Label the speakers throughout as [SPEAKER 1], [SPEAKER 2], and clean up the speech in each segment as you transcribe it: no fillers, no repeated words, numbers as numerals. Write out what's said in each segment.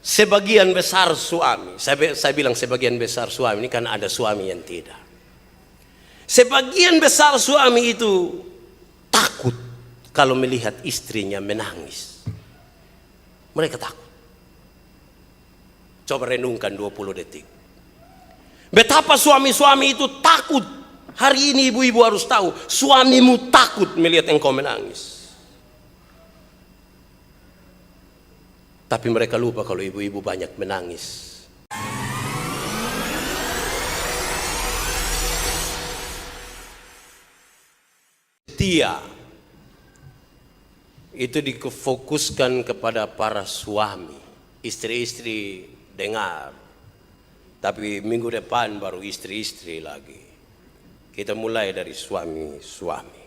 [SPEAKER 1] Sebagian besar suami, saya bilang sebagian besar suami ini kan ada suami yang tidak. Sebagian besar suami itu takut kalau melihat istrinya menangis. Mereka takut. Coba renungkan 20 detik. Betapa suami-suami itu takut. Hari ini ibu-ibu harus tahu, suamimu takut melihat engkau menangis. Tapi mereka lupa kalau ibu-ibu banyak menangis. Setia itu difokuskan kepada para suami. Istri-istri dengar. Tapi minggu depan baru istri-istri lagi. Kita mulai dari suami-suami.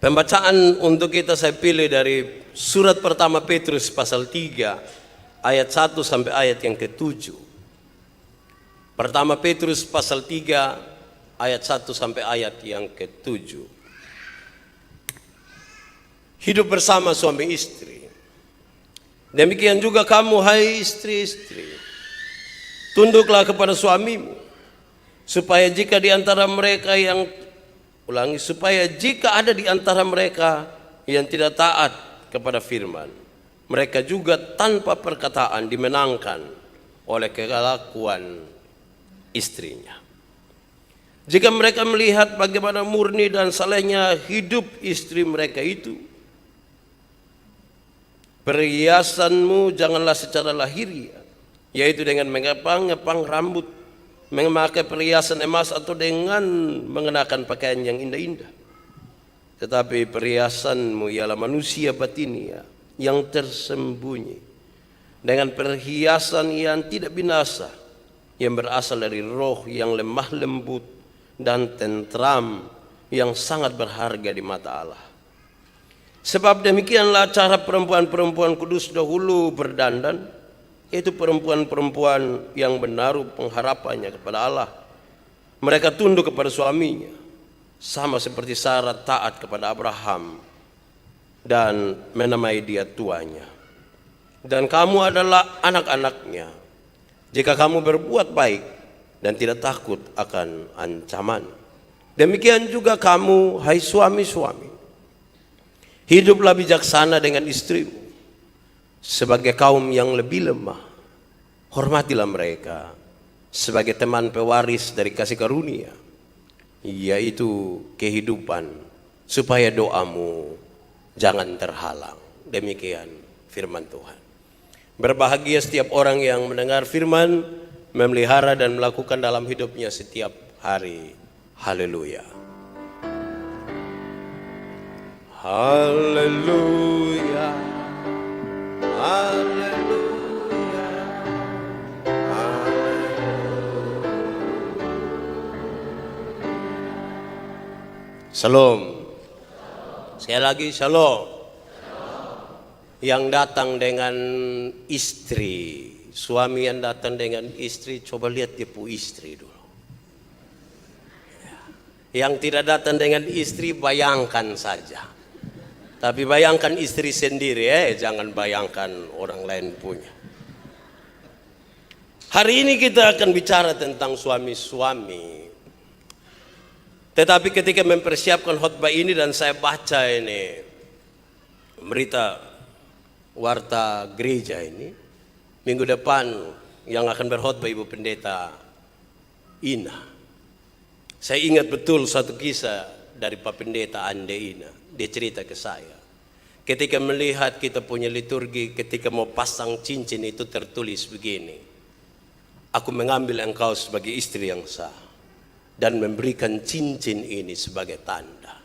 [SPEAKER 1] Pembacaan untuk kita saya pilih dari surat pertama Petrus pasal 3 ayat 1 sampai ayat yang ke-7. Pertama Petrus pasal 3 ayat 1 sampai ayat yang ke-7. Hidup bersama suami istri. Demikian juga kamu hai istri-istri. Tunduklah kepada suamimu, supaya jika di antara mereka yang supaya jika ada di antara mereka yang tidak taat kepada firman, mereka juga tanpa perkataan dimenangkan oleh kelakuan istrinya. Jika mereka melihat bagaimana murni dan salehnya hidup istri mereka itu, perhiasanmu janganlah secara lahiriah, yaitu dengan mengepang-ngepang rambut, memakai perhiasan emas atau dengan mengenakan pakaian yang indah-indah. Tetapi perhiasanmu ialah manusia batinia yang tersembunyi, dengan perhiasan yang tidak binasa, yang berasal dari roh yang lemah lembut dan tentram, yang sangat berharga di mata Allah. Sebab demikianlah cara perempuan-perempuan kudus dahulu berdandan, yaitu perempuan-perempuan yang menaruh pengharapannya kepada Allah. Mereka tunduk kepada suaminya, sama seperti Sarah taat kepada Abraham dan menamai dia tuanya. Dan kamu adalah anak-anaknya, jika kamu berbuat baik dan tidak takut akan ancaman. Demikian juga kamu, hai suami-suami, hiduplah bijaksana dengan istrimu, sebagai kaum yang lebih lemah. Hormatilah mereka sebagai teman pewaris dari kasih karunia, yaitu kehidupan, supaya doamu jangan terhalang. Demikian firman Tuhan. Berbahagia setiap orang yang mendengar firman, memelihara dan melakukan dalam hidupnya setiap hari. Haleluya. Haleluya. Haleluya. Haleluya. Shalom. Sekali lagi shalom. Yang datang dengan istri, suami yang datang dengan istri, coba lihat dia pu istri dulu. Yang tidak datang dengan istri, bayangkan saja. Tapi bayangkan istri sendiri, jangan bayangkan orang lain punya. Hari ini kita akan bicara tentang suami-suami. Tetapi ketika mempersiapkan khotbah ini dan saya baca ini berita warta gereja ini, minggu depan yang akan berkhotbah Ibu Pendeta Ina. Saya ingat betul satu kisah dari Pak Pendeta Ande Ina. Dia cerita ke saya, ketika melihat kita punya liturgi, ketika mau pasang cincin itu tertulis begini, aku mengambil engkau sebagai istri yang sah dan memberikan cincin ini sebagai tanda.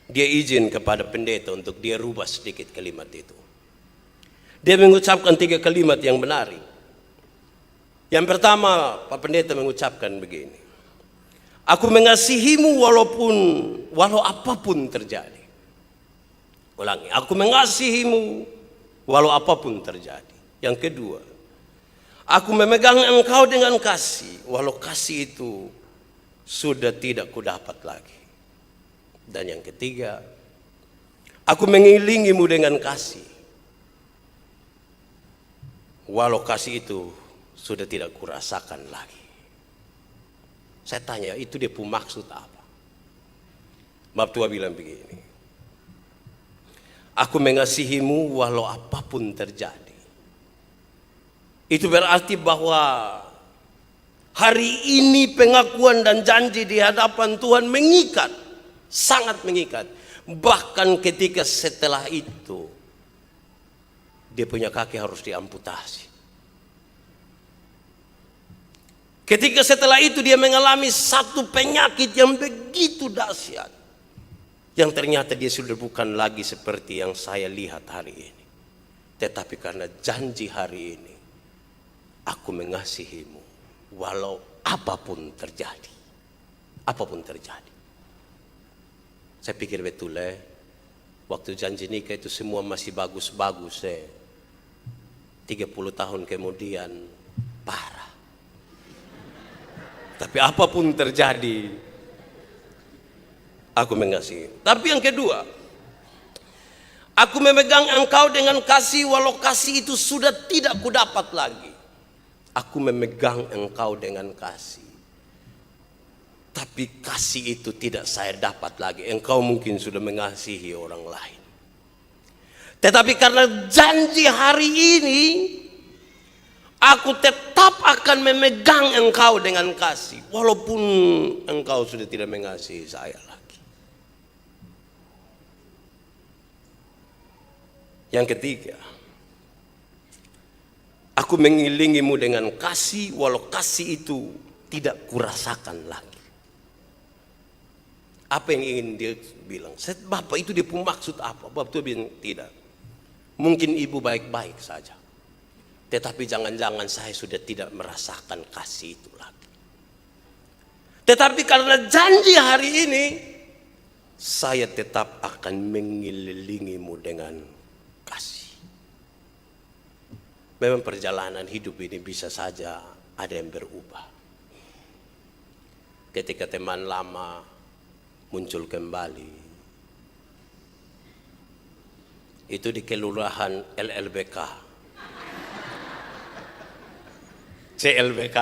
[SPEAKER 1] Dia izin kepada pendeta untuk dia rubah sedikit kalimat itu. Dia mengucapkan 3 kalimat yang menarik. Yang pertama, Pak Pendeta mengucapkan begini, aku mengasihimu walau apapun terjadi. Ulangi, aku mengasihimu walau apapun terjadi. Yang kedua, aku memegang engkau dengan kasih, walau kasih itu sudah tidak kudapat lagi. Dan yang ketiga, aku mengiringimu dengan kasih, walau kasih itu sudah tidak kurasakan lagi. Saya tanya, itu dia pun maksud apa? Bab tua bilang begini, aku mengasihimu walau apapun terjadi. Itu berarti bahwa hari ini pengakuan dan janji di hadapan Tuhan mengikat, sangat mengikat. Bahkan ketika setelah itu, dia punya kaki harus diamputasi. Ketika setelah itu dia mengalami satu penyakit yang begitu dahsyat, yang ternyata dia sudah bukan lagi seperti yang saya lihat hari ini. Tetapi karena janji hari ini, aku mengasihimu walau apapun terjadi. Apapun terjadi. Saya pikir betul waktu janji nikah itu semua masih bagus-bagus 30 tahun kemudian parah. Tapi apapun terjadi, aku mengasihi. Tapi yang kedua, aku memegang engkau dengan kasih walau kasih itu sudah tidak kudapat lagi. Aku memegang engkau dengan kasih, tapi kasih itu tidak saya dapat lagi. Engkau mungkin sudah mengasihi orang lain, tetapi karena janji hari ini, aku tetap akan memegang engkau dengan kasih, walaupun engkau sudah tidak mengasihi saya lagi. Yang ketiga, aku mengiringimu dengan kasih, walau kasih itu tidak kurasakan lagi. Apa yang ingin dia bilang? Bapak itu dia pun maksud apa? Bapak itu bilang tidak. Mungkin ibu baik-baik saja, tetapi jangan-jangan saya sudah tidak merasakan kasih itu lagi. Tetapi karena janji hari ini, saya tetap akan mengelilingimu dengan kasih. Memang perjalanan hidup ini bisa saja ada yang berubah. Ketika teman lama muncul kembali, itu di kelurahan LLBK, CLBK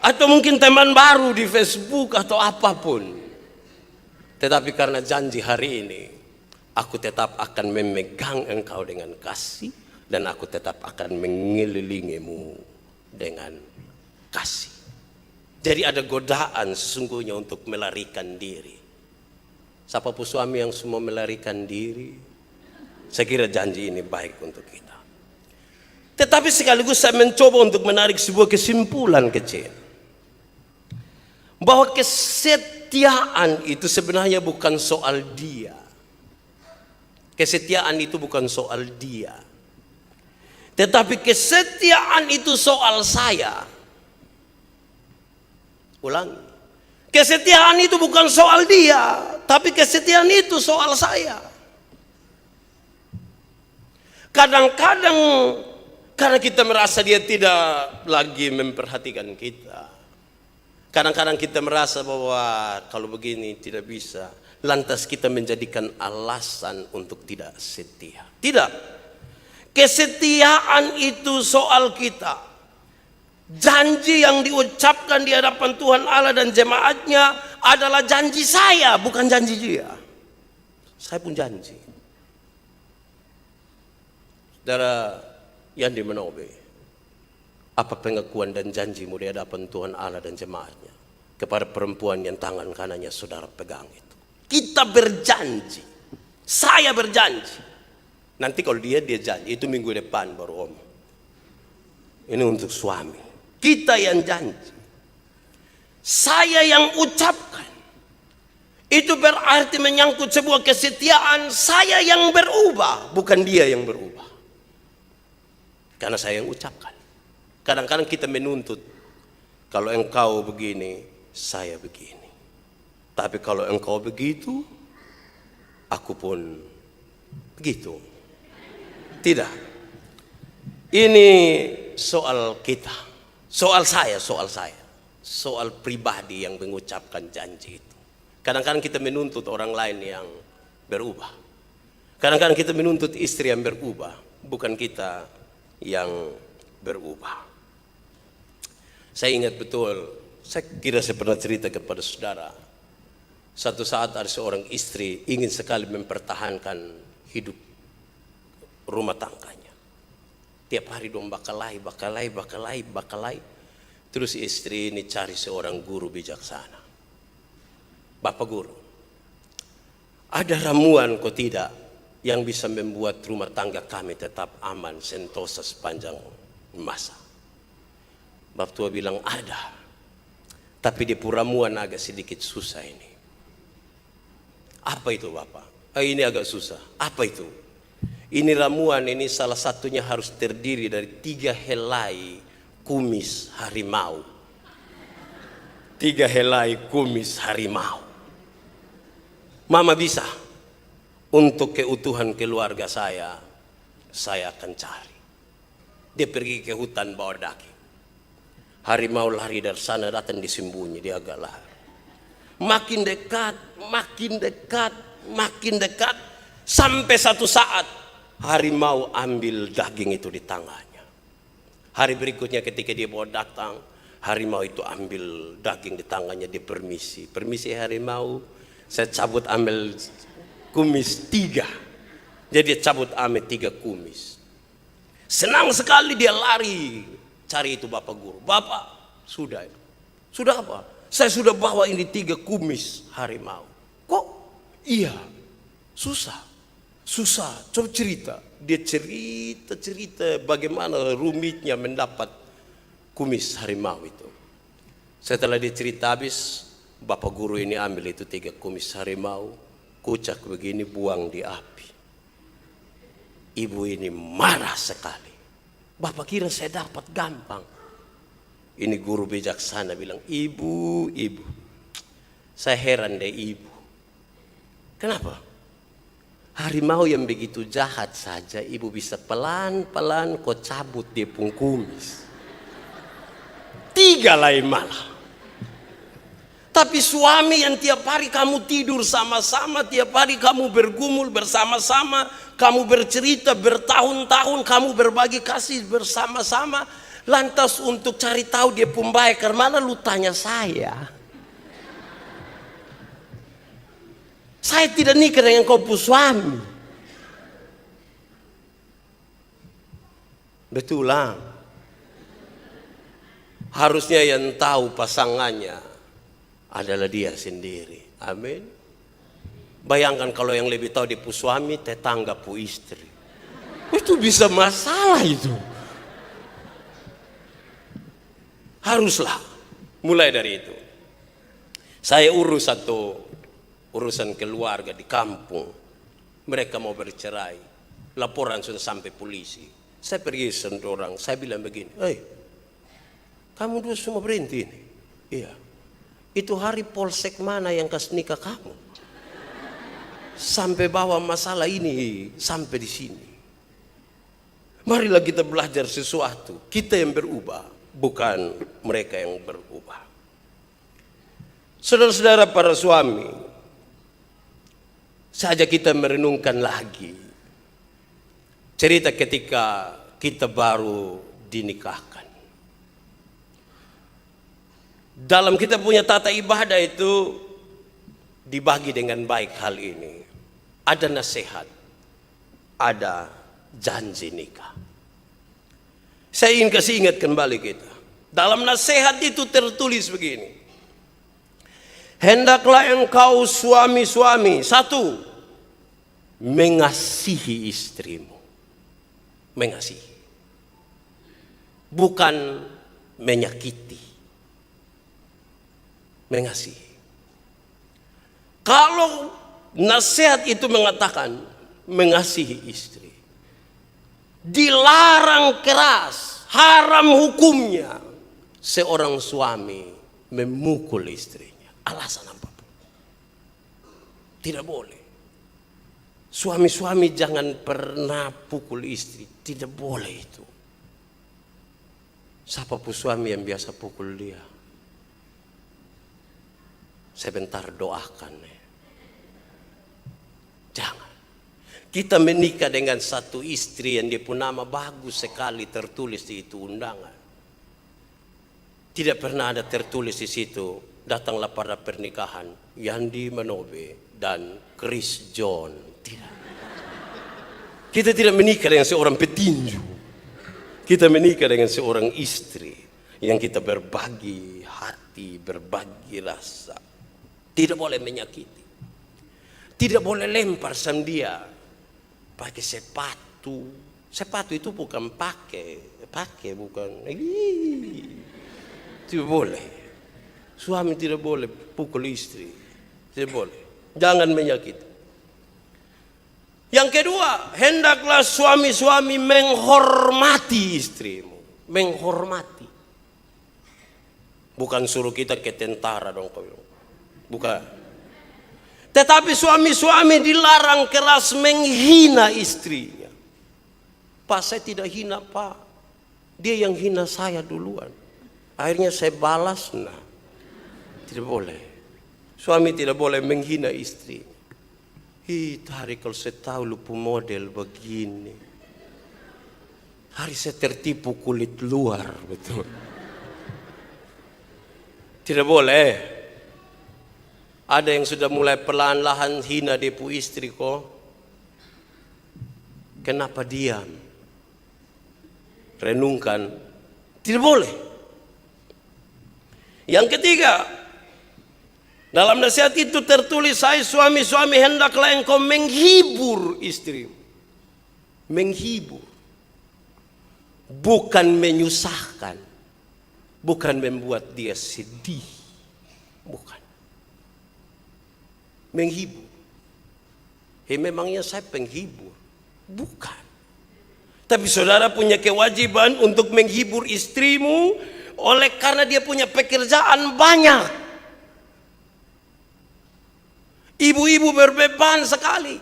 [SPEAKER 1] atau mungkin teman baru di Facebook atau apapun. Tetapi karena janji hari ini, aku tetap akan memegang engkau dengan kasih, dan aku tetap akan mengelilingimu dengan kasih. Jadi ada godaan sesungguhnya untuk melarikan diri. Siapapun suami yang semua melarikan diri, saya kira janji ini baik untuk kita. Tetapi sekaligus saya mencoba untuk menarik sebuah kesimpulan kecil, bahwa kesetiaan itu sebenarnya bukan soal dia. Kesetiaan itu bukan soal dia, tetapi kesetiaan itu soal saya. Ulangi, kesetiaan itu bukan soal dia, tapi kesetiaan itu soal saya. Kadang-kadang karena kita merasa dia tidak lagi memperhatikan kita, kadang-kadang kita merasa bahwa kalau begini tidak bisa, lantas kita menjadikan alasan untuk tidak setia. Tidak, kesetiaan itu soal kita. Janji yang diucapkan di hadapan Tuhan Allah dan jemaatnya adalah janji saya, bukan janji dia. Saya pun janji. Saudara Yandi Manobe, apa pengakuan dan janjimu di hadapan Tuhan Allah dan jemaatnya kepada perempuan yang tangan kanannya saudara pegang itu? Kita berjanji, saya berjanji. Nanti kalau dia janji, itu minggu depan baru om. Ini untuk suami. Kita yang janji, saya yang ucapkan. Itu berarti menyangkut sebuah kesetiaan. Saya yang berubah, bukan dia yang berubah. Karena saya yang ucapkan. Kadang-kadang kita menuntut, kalau engkau begini, saya begini. Tapi kalau engkau begitu, aku pun begitu. Tidak. Ini soal kita. Soal saya, soal pribadi yang mengucapkan janji itu. Kadang-kadang kita menuntut orang lain yang berubah. Kadang-kadang kita menuntut istri yang berubah, bukan kita yang berubah. Saya ingat betul, saya kira saya pernah cerita kepada saudara. Satu saat ada seorang istri ingin sekali mempertahankan hidup rumah tangganya. Tiap hari dong bakalai. Terus istri ini cari seorang guru bijaksana. Bapak guru, ada ramuan kok tidak yang bisa membuat rumah tangga kami tetap aman, sentosa sepanjang masa? Bapak tua bilang ada, tapi di ramuan agak sedikit susah ini. Apa itu Bapak? Ini agak susah. Apa itu? Ini ramuan ini salah satunya harus terdiri dari 3 helai kumis harimau. 3 helai kumis harimau. Mama bisa. Untuk keutuhan keluarga saya akan cari. Dia pergi ke hutan bawa daging. Harimau lari dari sana datang disembunyi, dia agak lari. Makin dekat, sampai satu saat harimau ambil daging itu di tangannya. Hari berikutnya ketika dia mau datang, harimau itu ambil daging di tangannya, dia permisi harimau, saya cabut ambil kumis 3. Jadi dia cabut ambil 3 kumis. Senang sekali dia lari cari itu Bapak guru. Bapak, sudah apa? Saya sudah bawa ini 3 kumis harimau. Kok? Iya, susah. Coba cerita. Dia cerita bagaimana rumitnya mendapat kumis harimau itu. Setelah dia cerita habis, Bapak guru ini ambil itu 3 kumis harimau, kucak begini, buang di api. Ibu ini marah sekali. Bapak kira saya dapat gampang. Ini guru bijaksana bilang, ibu, saya heran deh ibu. Kenapa? Harimau yang begitu jahat saja ibu bisa pelan-pelan kau cabut dia pun kumis. 3 lain malah. Tapi suami yang tiap hari kamu tidur sama-sama, tiap hari kamu bergumul bersama-sama, kamu bercerita bertahun-tahun, kamu berbagi kasih bersama-sama, lantas untuk cari tahu dia pun baik, karena lu tanya saya. Saya tidak nikah dengan kau pun suami. Betul lah. Harusnya yang tahu pasangannya adalah dia sendiri. Amin. Bayangkan kalau yang lebih tahu dia pu suami, tetangga pu istri. Itu bisa masalah itu. Haruslah mulai dari itu. Saya urus urusan keluarga di kampung. Mereka mau bercerai. Laporan sudah sampai polisi. Saya pergi sendorang, saya bilang begini, kamu dua semua berhenti ini? Iya. Itu hari polsek mana yang kasih nikah kamu? Sampai bawa masalah ini sampai di sini. Marilah kita belajar sesuatu. Kita yang berubah, bukan mereka yang berubah. Saudara-saudara para suami, saja kita merenungkan lagi cerita ketika kita baru dinikahkan. Dalam kita punya tata ibadah itu dibagi dengan baik hal ini. Ada nasihat, ada janji nikah. Saya ingin kasih ingat kembali kita. Dalam nasihat itu tertulis begini. Hendaklah engkau suami-suami, 1, mengasihi istrimu. Mengasihi. Bukan menyakiti. Mengasihi. Kalau nasihat itu mengatakan mengasihi istri, dilarang keras, haram hukumnya seorang suami memukul istrinya. Alasan apapun. Tidak boleh. Suami-suami jangan pernah pukul istri. Tidak boleh itu. Siapa pun suami yang biasa pukul dia, sebentar doakan. Jangan. Kita menikah dengan satu istri yang dia pun nama bagus sekali tertulis di itu undangan. Tidak pernah ada tertulis di situ, datanglah pada pernikahan Yandi Manobe dan Chris John. Tidak. Kita tidak menikah dengan seorang petinju. Kita menikah dengan seorang istri yang kita berbagi hati, berbagi rasa. Tidak boleh menyakiti. Tidak boleh lempar sandia pakai sepatu. Sepatu itu bukan pakai bukan. Tidak boleh. Suami tidak boleh pukul istri. Tidak boleh. Jangan menyakiti. Yang kedua, hendaklah suami-suami menghormati istrimu. Menghormati. Bukan suruh kita ke tentara dong. Bukan. Tetapi suami-suami dilarang keras menghina istrinya. Pak, saya tidak hina Pak. Dia yang hina saya duluan. Akhirnya saya balas. Nah, tidak boleh. Suami tidak boleh menghina istri. Tari kalau saya tahu lupa model begini. Hari saya tertipu kulit luar, betul. Tidak boleh. Ada yang sudah mulai perlahan-lahan hina depu istri kok. Kenapa diam? Renungkan. Tidak boleh. Yang ketiga, dalam nasihat itu tertulis, hai suami-suami hendaklah engkau menghibur istrimu. Menghibur. Bukan menyusahkan. Bukan membuat dia sedih. Bukan. Menghibur. Memangnya saya penghibur? Bukan. Tapi saudara punya kewajiban untuk menghibur istrimu oleh karena dia punya pekerjaan banyak. Ibu-ibu berbeban sekali.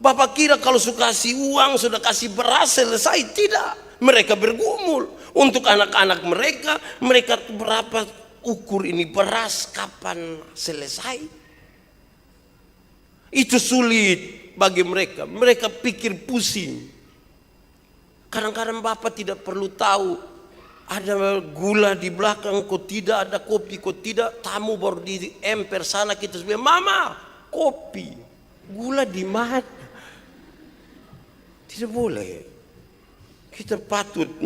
[SPEAKER 1] Bapak kira kalau sudah kasih uang, sudah kasih beras selesai. Tidak. Mereka bergumul. Untuk anak-anak mereka, mereka berapa ukur ini beras, kapan selesai. Itu sulit bagi mereka. Mereka pikir pusing. Kadang-kadang Bapak tidak perlu tahu. Ada gula di belakang, kok tidak ada kopi, kok tidak. Tamu baru di emper sana, kita sebenarnya, Mama, kopi, gula di mana? Tidak boleh. Kita patut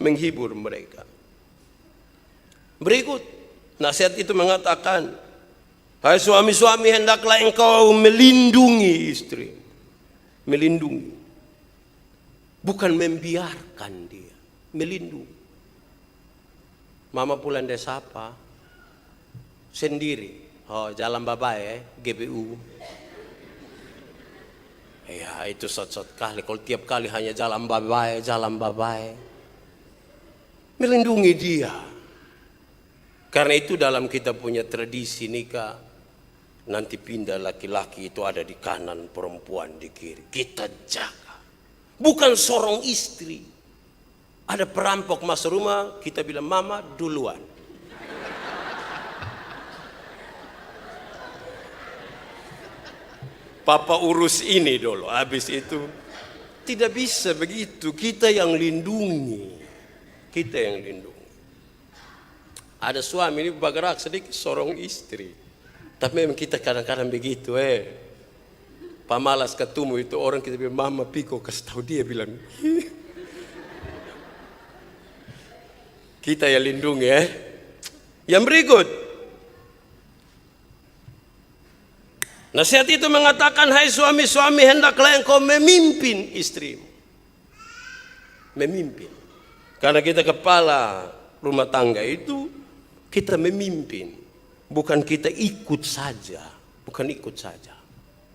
[SPEAKER 1] menghibur mereka. Berikut nasihat itu mengatakan, hai suami-suami hendaklah engkau melindungi istri. Melindungi. Bukan membiarkan dia. Melindungi. Mama pulang desa apa? Sendiri. Oh, jalan babai GBU. Ya, itu sot-sot kali. Kalau tiap kali hanya jalan babai. Melindungi dia. Karena itu dalam kita punya tradisi nikah, nanti pindah laki-laki itu ada di kanan, perempuan di kiri. Kita jaga. Bukan seorang istri. Ada perampok masuk rumah, kita bilang, Mama duluan. Papa urus ini dulu, habis itu tidak bisa begitu. Kita yang lindungi, kita yang lindungi. Ada suami ini bergerak sedikit seorang istri, tapi memang kita kadang-kadang begitu. Pamalas ketemu itu orang kita bilang, Mama Piko kasih tahu dia bilang, kita yang lindungi. Yang berikut. Nasihat itu mengatakan, hai suami-suami hendaklah engkau memimpin istrimu. Memimpin. Karena kita kepala rumah tangga itu, kita memimpin. Bukan kita ikut saja. Bukan ikut saja.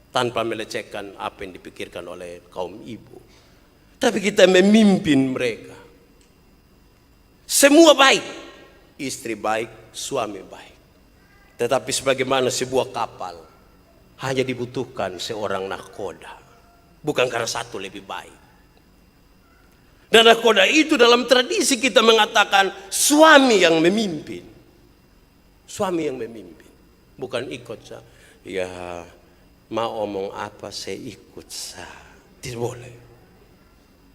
[SPEAKER 1] Tanpa melecehkan apa yang dipikirkan oleh kaum ibu. Tapi kita memimpin mereka. Semua baik. Istri baik, suami baik. Tetapi sebagaimana sebuah kapal, hanya dibutuhkan seorang nahkoda. Bukan karena satu lebih baik. Dan nahkoda itu dalam tradisi kita mengatakan suami yang memimpin. Suami yang memimpin. Bukan ikut. Ya, Mau omong apa saya ikut sah. Tidak boleh.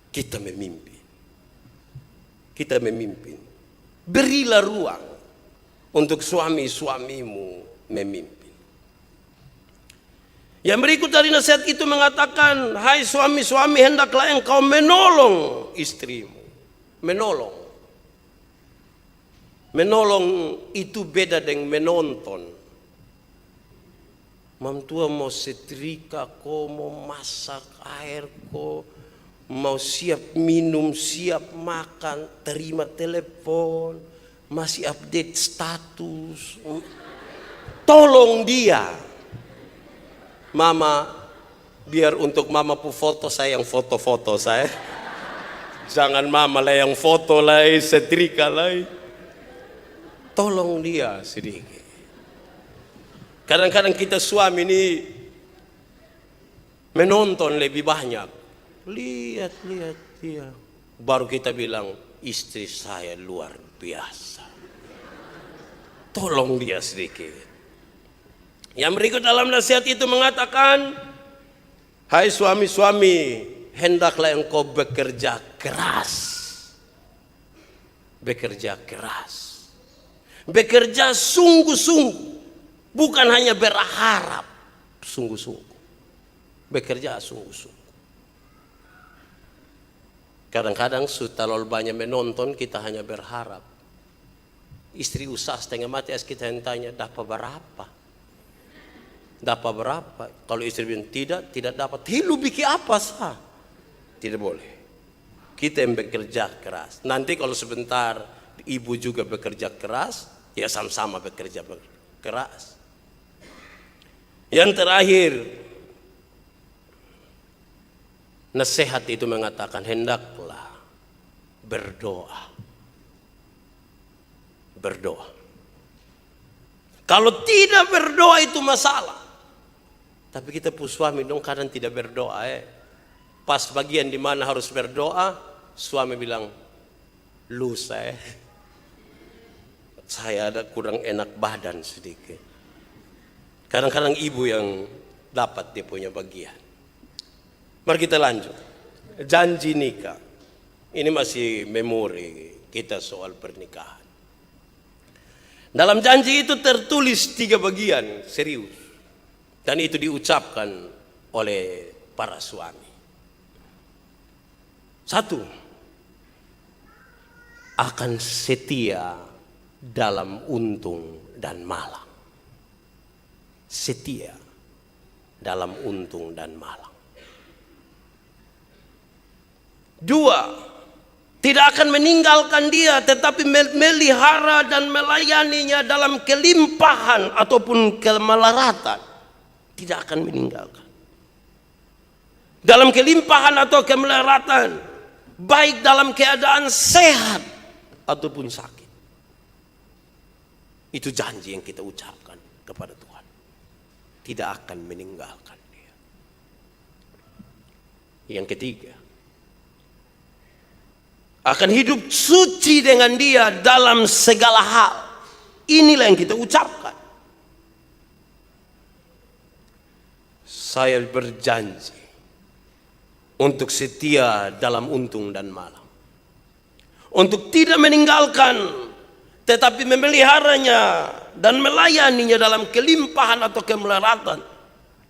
[SPEAKER 1] Kita memimpin. Kita memimpin. Berilah ruang untuk suami-suamimu memimpin. Yang berikut dari nasihat itu mengatakan, hai suami-suami, hendaklah engkau menolong istrimu. Menolong. Menolong itu beda dengan menonton. Mamtua mau setrika ko, mau masak air ko, mau siap minum, siap makan, terima telepon, masih update status. Tolong dia. Mama, biar untuk mama pu foto saya yang foto-foto saya. Jangan mama lah yang foto lah, setrika lah. Tolong dia sedikit. Kadang-kadang kita suami ini menonton lebih banyak. Lihat dia. Baru kita bilang, istri saya luar biasa. Tolong dia sedikit. Yang berikut dalam nasihat itu mengatakan, hai suami-suami, hendaklah engkau bekerja keras. Bekerja keras. Bekerja sungguh-sungguh. Bukan hanya berharap, sungguh-sungguh. Bekerja sungguh-sungguh. Kadang-kadang sudah terlalu banyak menonton, kita hanya berharap. Istri usaha setengah mati, kita yang tanya, dapat berapa? Dapat berapa? Kalau istri bilang tidak dapat. Lu bikin apa sah? Tidak boleh. Kita yang bekerja keras. Nanti kalau sebentar ibu juga bekerja keras, ya sama-sama bekerja keras. Yang terakhir, nasihat itu mengatakan hendaklah berdoa. Berdoa. Kalau tidak berdoa itu masalah. Tapi kita pun suami dong kadang tidak berdoa. Pas bagian di mana harus berdoa, suami bilang, lu saya ada kurang enak badan sedikit. Kadang-kadang ibu yang dapat dia punya bagian. Mari kita lanjut. Janji nikah. Ini masih memori kita soal pernikahan. Dalam janji itu tertulis 3 bagian serius. Dan itu diucapkan oleh para suami. 1. Akan setia dalam untung dan malang. Setia dalam untung dan malang. 2. Tidak akan meninggalkan dia, tetapi melihara dan melayaninya dalam kelimpahan ataupun kemelaratan. Tidak akan meninggalkan. Dalam kelimpahan atau kemelaratan, baik dalam keadaan sehat ataupun sakit. Itu janji yang kita ucapkan kepada Tuhan. Tidak akan meninggalkan dia. Yang ketiga, akan hidup suci dengan dia dalam segala hal. Inilah yang kita ucapkan. Saya berjanji untuk setia dalam untung dan malang. Untuk tidak meninggalkan, tetapi memeliharanya dan melayaninya dalam kelimpahan atau kemelaratan,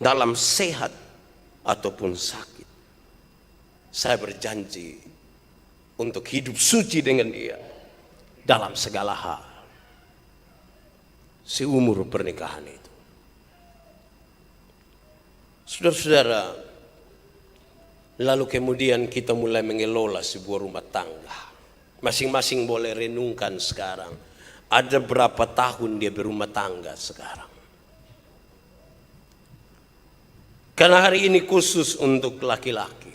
[SPEAKER 1] dalam sehat ataupun sakit. Saya berjanji untuk hidup suci dengan dia dalam segala hal. Seumur pernikahan itu. Saudara-saudara, lalu kemudian kita mulai mengelola sebuah rumah tangga. Masing-masing boleh renungkan sekarang. Ada berapa tahun dia berumah tangga sekarang? Karena hari ini khusus untuk laki-laki.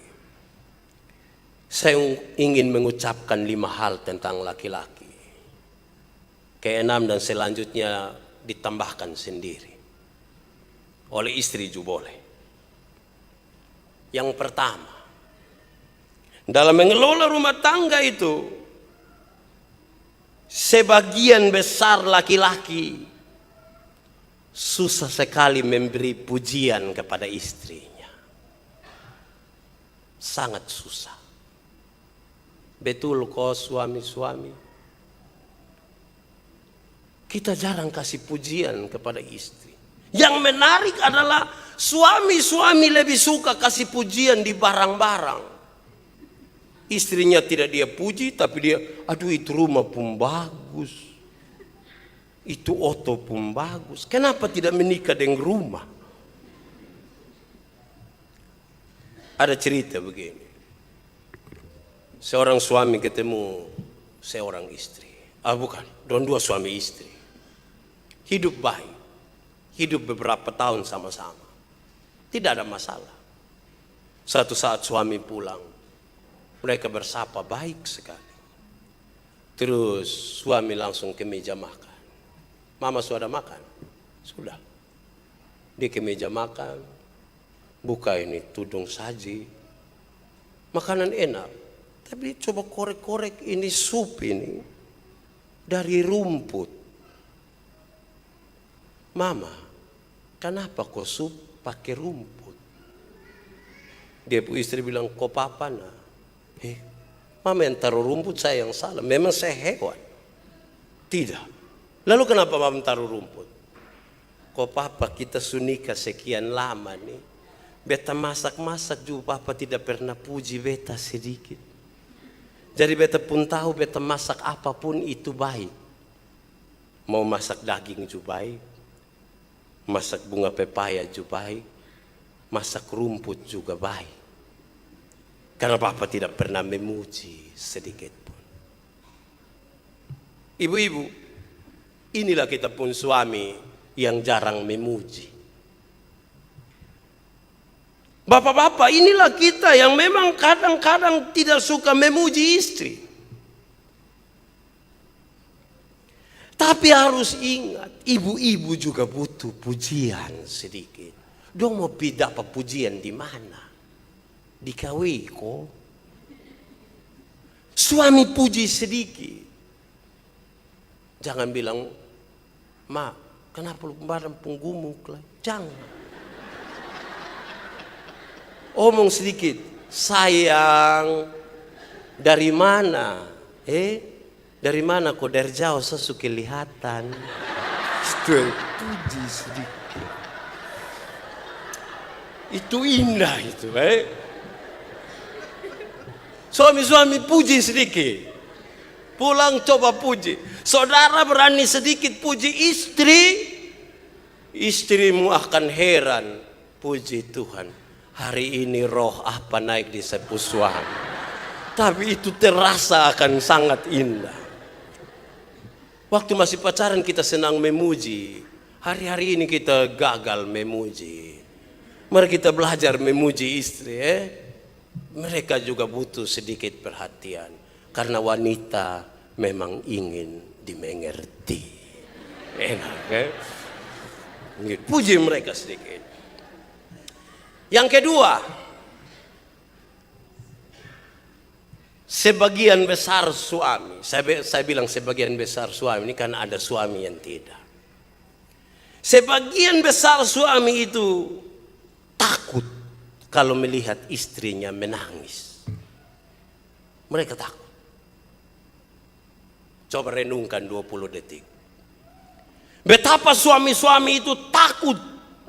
[SPEAKER 1] Saya ingin mengucapkan 5 hal tentang laki-laki. Ke-6 dan selanjutnya ditambahkan sendiri. Oleh istri juga boleh. Yang pertama, dalam mengelola rumah tangga itu, sebagian besar laki-laki susah sekali memberi pujian kepada istrinya. Sangat susah. Betul kok suami-suami? Kita jarang kasih pujian kepada istri. Yang menarik adalah suami-suami lebih suka kasih pujian di barang-barang. Istrinya tidak dia puji, tapi dia, aduh itu rumah pun bagus. Itu oto pun bagus. Kenapa tidak menikah dengan rumah? Ada cerita begini. Seorang suami ketemu seorang istri. Bukan, dua suami istri. Hidup baik. Hidup beberapa tahun sama-sama. Tidak ada masalah. Satu saat suami pulang. Mereka bersapa baik sekali. Terus suami langsung ke meja makan. Mama sudah makan? Sudah. Dia ke meja makan. Buka ini tudung saji. Makanan enak. Tapi coba korek-korek ini sup ini. Dari rumput. Mama, kenapa kau sup pakai rumput? Dia pu istri bilang, kok papa nak? Mama yang taruh rumput, saya yang salah. Memang saya hewan. Tidak. Lalu kenapa mama taruh rumput? Kok papa kita sunika sekian lama nih. Beta masak-masak juga papa tidak pernah puji beta sedikit. Jadi beta pun tahu beta masak apapun itu baik. Mau masak daging juga baik. Masak bunga pepaya juga baik. Masak rumput juga baik. Karena Papa tidak pernah memuji sedikit pun. Ibu-ibu, inilah kita pun suami yang jarang memuji. Bapak-bapak, inilah kita yang memang kadang-kadang tidak suka memuji istri. Tapi harus ingat, ibu-ibu juga butuh pujian sedikit. Dong mau dapat pujian di mana? Di KW kok. Suami puji sedikit. Jangan bilang, ma, kenapa lu kemarin punggungmu? Jangan. Omong sedikit, sayang, dari mana? Dari mana kok dari jauh saya kelihatan? Itu puji sedikit. Itu indah itu, Suami-suami puji sedikit. Pulang coba puji. Saudara berani sedikit puji istri, istrimu akan heran. Puji Tuhan, hari ini roh apa naik di sepu suami. Tapi itu terasa akan sangat indah. Waktu masih pacaran kita senang memuji. Hari-hari ini kita gagal memuji. Mari kita belajar memuji istri. Mereka juga butuh sedikit perhatian. Karena wanita memang ingin dimengerti. Enak puji mereka sedikit. Yang kedua, sebagian besar suami. Saya bilang sebagian besar suami ini karena ada suami yang tidak. Sebagian besar suami itu takut kalau melihat istrinya menangis. Mereka takut. Coba renungkan 20 detik. Betapa suami-suami itu takut.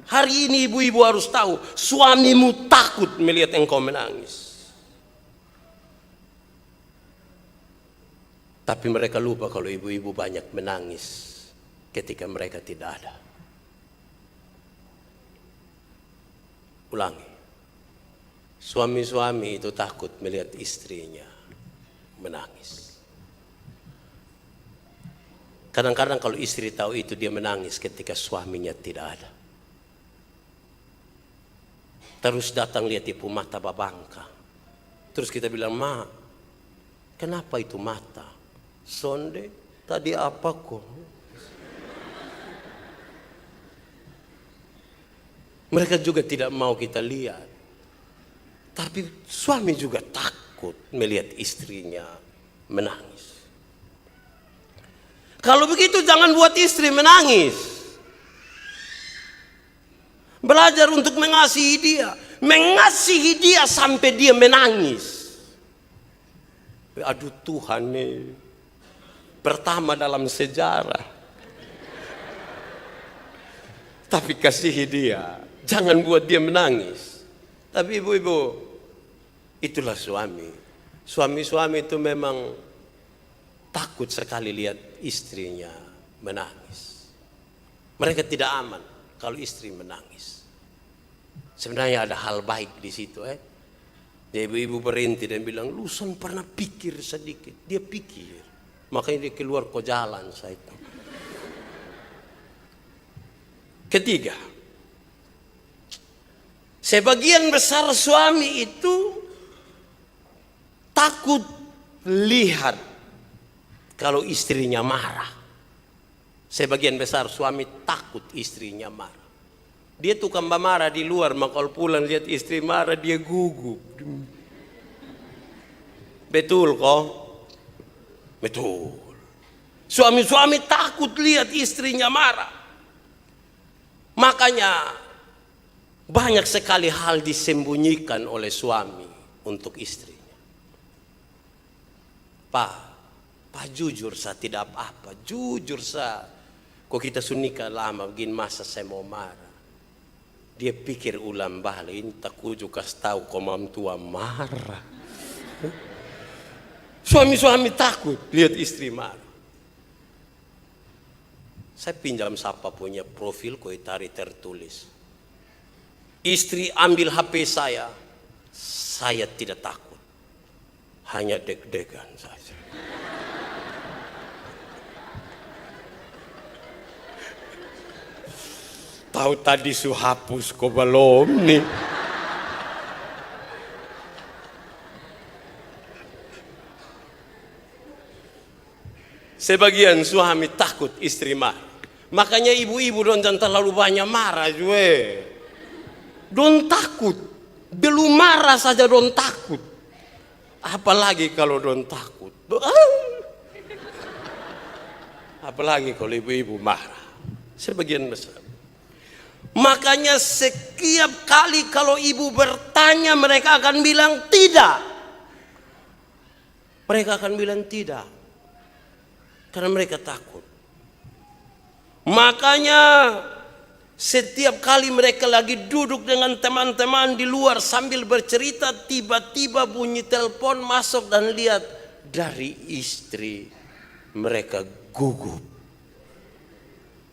[SPEAKER 1] Hari ini ibu-ibu harus tahu, suamimu takut melihat engkau menangis. Tapi mereka lupa kalau ibu-ibu banyak menangis ketika mereka tidak ada. Ulangi. Suami-suami itu takut melihat istrinya menangis. Kadang-kadang kalau istri tahu itu dia menangis ketika suaminya tidak ada. Terus datang lihat ibu mata babangka. Terus kita bilang, ma, kenapa itu mata? Sonde, tadi apa kok? Mereka juga tidak mau kita lihat. Tapi suami juga takut melihat istrinya menangis. Kalau begitu jangan buat istri menangis. Belajar untuk mengasihi dia. Mengasihi dia sampai dia menangis. Aduh Tuhan nih. Pertama dalam sejarah. Tapi kasihi dia. Jangan buat dia menangis. Tapi ibu-ibu, itulah suami. Suami-suami itu memang takut sekali lihat istrinya menangis. Mereka tidak aman kalau istri menangis. Sebenarnya ada hal baik di situ. Dia ibu-ibu berhenti dan bilang, Luson pernah pikir sedikit. Dia pikir. Makanya dia keluar ke jalan saya itu. Ketiga, sebagian besar suami itu takut lihat kalau istrinya marah. Sebagian besar suami takut istrinya marah. Dia tukang marah di luar, maka kalau pulang lihat istri marah dia gugup. Betul kok? Betul. Suami-suami takut lihat istrinya marah. Makanya banyak sekali hal disembunyikan oleh suami untuk istrinya. Pak jujur saya tidak apa-apa. Jujur saya. Kok kita sunika lama begini masa saya mau marah. Dia pikir ulang balik. Tak juga tahu komam tua marah. Suami-suami takut lihat istri marah. Saya pinjam siapa punya profil kok tadi tertulis. Istri ambil HP saya tidak takut. Hanya deg-degan saja. Tahu tadi su hapus kok belum nih. Sebagian suami takut istri marah. Makanya ibu-ibu jangan terlalu banyak marah juga. Don't takut. Belum marah saja don't takut. Apalagi kalau don't takut. Apalagi kalau ibu-ibu marah. Sebagian besar. Makanya setiap kali kalau ibu bertanya mereka akan bilang tidak. Mereka akan bilang tidak. Karena mereka takut. Makanya setiap kali mereka lagi duduk dengan teman-teman di luar sambil bercerita, tiba-tiba bunyi telepon masuk dan lihat dari istri. Mereka gugup.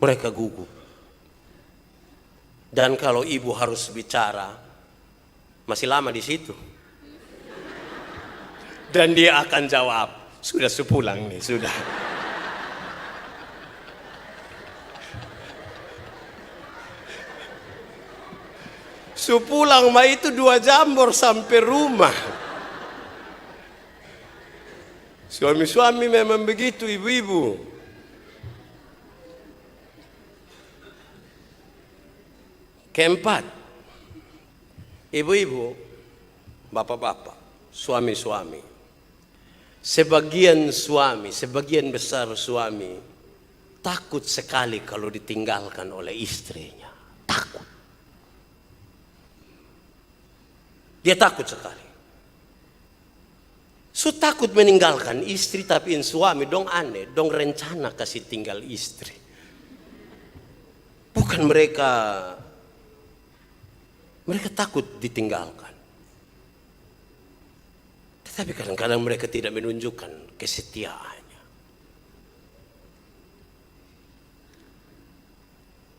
[SPEAKER 1] Mereka gugup. Dan kalau ibu harus bicara, masih lama di situ. Dan dia akan jawab, sudah sepulang nih, sudah. Sepulang mah itu 2 jam baru sampai rumah. Suami-suami memang begitu ibu-ibu. Keempat, ibu-ibu, bapak-bapak, suami-suami. Sebagian besar suami takut sekali kalau ditinggalkan oleh istrinya. Takut. Dia takut sekali. Takut meninggalkan istri tapi suami dong aneh, dong rencana kasih tinggal istri. Bukan mereka takut ditinggalkan. Tetapi kadang-kadang mereka tidak menunjukkan kesetiaannya.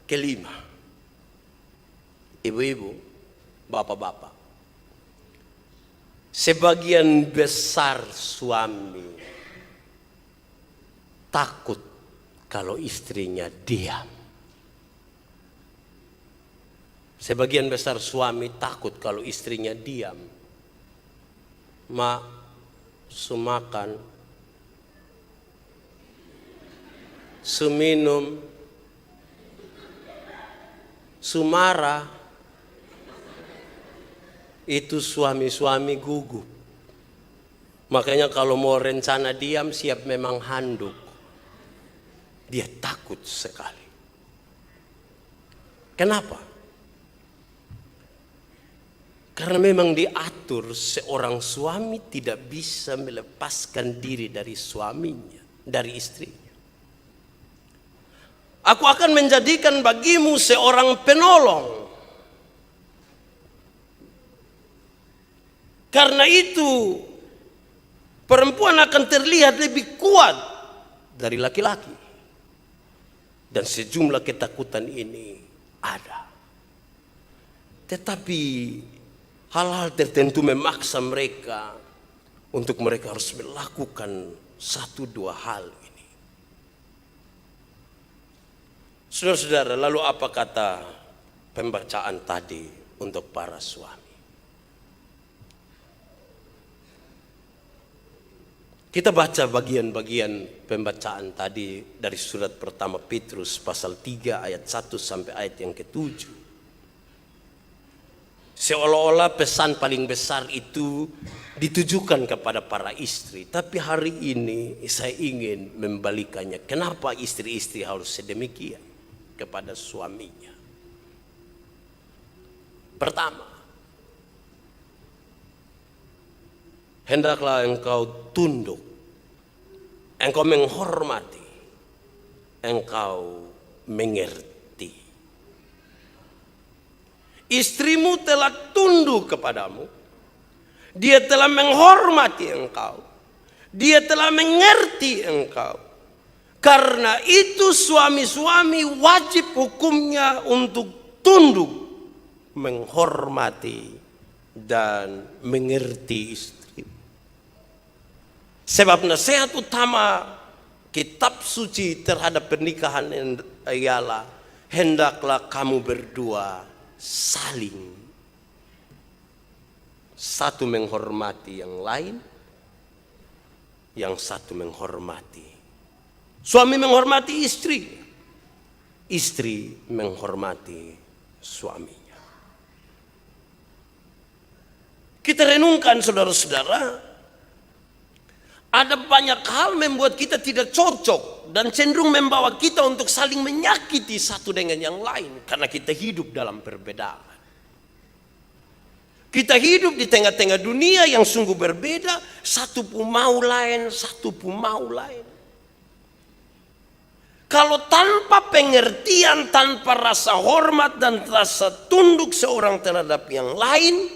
[SPEAKER 1] Kelima, ibu-ibu, bapak-bapak. Sebagian besar suami takut kalau istrinya diam. Sebagian besar suami takut kalau istrinya diam. Sumakan, suminum, sumarah. Itu suami-suami gugup. Makanya kalau mau rencana diam siap memang handuk. Dia takut sekali. Kenapa? Karena memang diatur seorang suami tidak bisa melepaskan diri dari suaminya, dari istrinya. Aku akan menjadikan bagimu seorang penolong. Karena itu perempuan akan terlihat lebih kuat dari laki-laki. Dan sejumlah ketakutan ini ada. Tetapi hal-hal tertentu memaksa mereka untuk mereka harus melakukan satu dua hal ini. Saudara-saudara, lalu apa kata pembacaan tadi untuk para suami? Kita baca bagian-bagian pembacaan tadi dari surat pertama Petrus pasal 3 ayat 1 sampai ayat yang ke-7. Seolah-olah pesan paling besar itu ditujukan kepada para istri. Tapi hari ini saya ingin membalikannya. Kenapa istri-istri harus sedemikian kepada suaminya? Pertama, hendaklah engkau tunduk, engkau menghormati, engkau mengerti. Istrimu telah tunduk kepadamu, dia telah menghormati engkau, dia telah mengerti engkau. Karena itu suami-suami wajib hukumnya untuk tunduk, menghormati, dan mengerti istri. Sebab nasihat utama kitab suci terhadap pernikahan ialah hendaklah kamu berdua saling, satu menghormati yang lain, yang satu menghormati. Suami menghormati istri, istri menghormati suaminya. Kita renungkan saudara-saudara, ada banyak hal membuat kita tidak cocok dan cenderung membawa kita untuk saling menyakiti satu dengan yang lain karena kita hidup dalam perbedaan. Kita hidup di tengah-tengah dunia yang sungguh berbeda, satu pun mau lain, satu pun mau lain. Kalau tanpa pengertian, tanpa rasa hormat dan rasa tunduk seorang terhadap yang lain,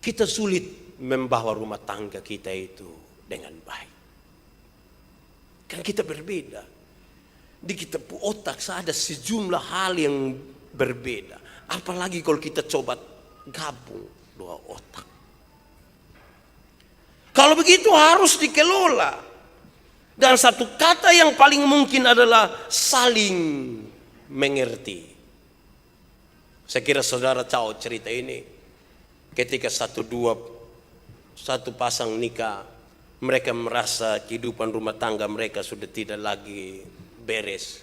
[SPEAKER 1] kita sulit membawa rumah tangga kita itu dengan baik. Kan kita berbeda. Di kita otak ada sejumlah hal yang berbeda. Apalagi kalau kita coba gabung dua otak. Kalau begitu harus dikelola. Dan satu kata yang paling mungkin adalah saling mengerti. Saya kira saudara tahu cerita ini. Ketika satu pasang nikah, mereka merasa kehidupan rumah tangga mereka sudah tidak lagi beres.